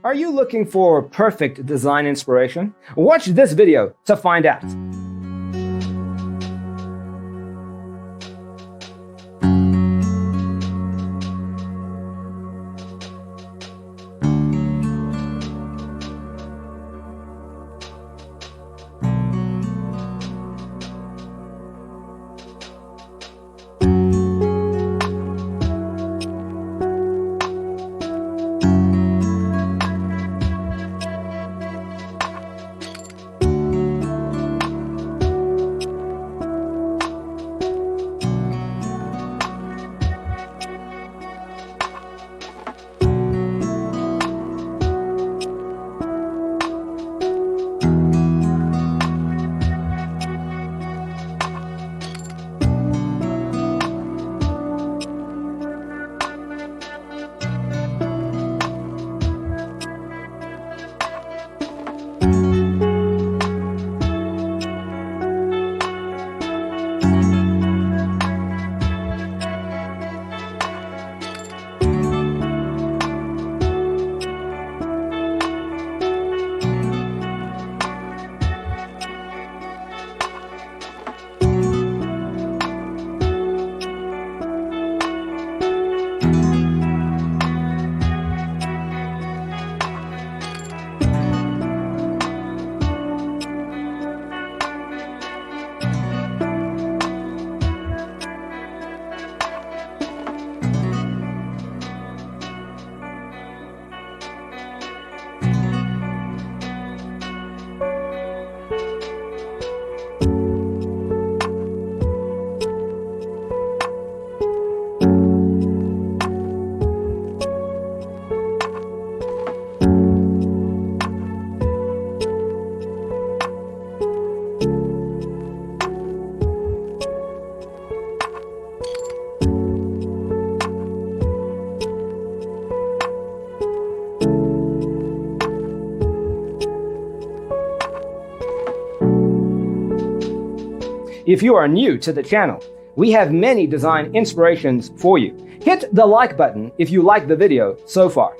Are you looking for perfect design inspiration? Watch this video to find out. If you are new to the channel, we have many design inspirations for you. Hit the like button if you like the video so far.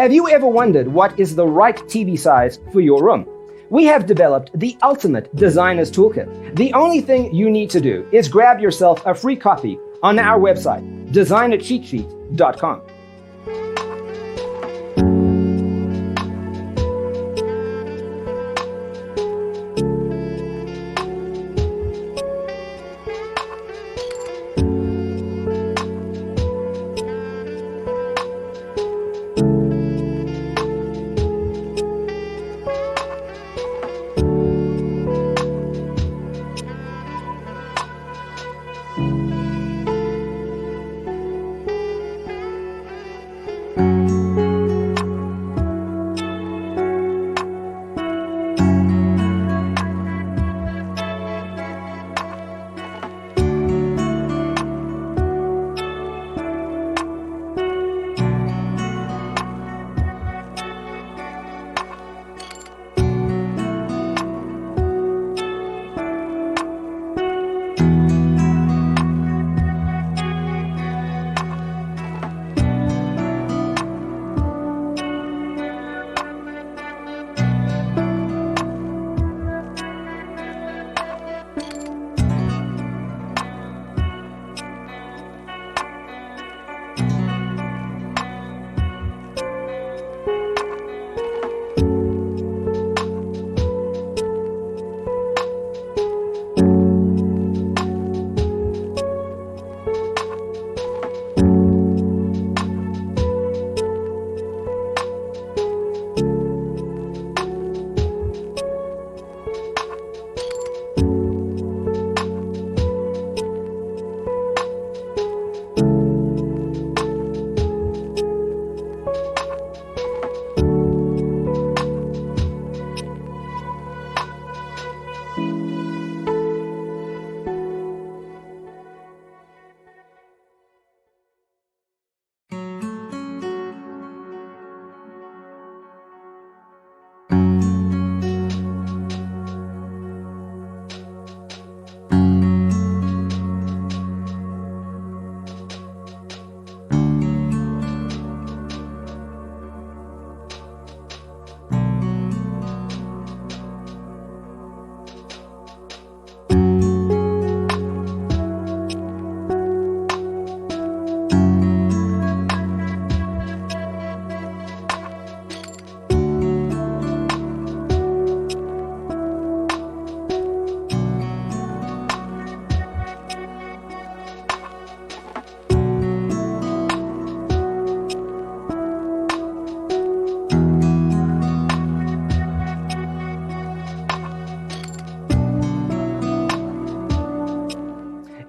Have you ever wondered what is the right TV size for your room? We have developed the ultimate designer's toolkit. The only thing you need to do is grab yourself a free copy on our website, designercheatsheet.com.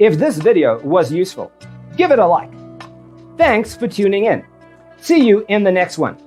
If this video was useful, give it a like. Thanks for tuning in. See you in the next one.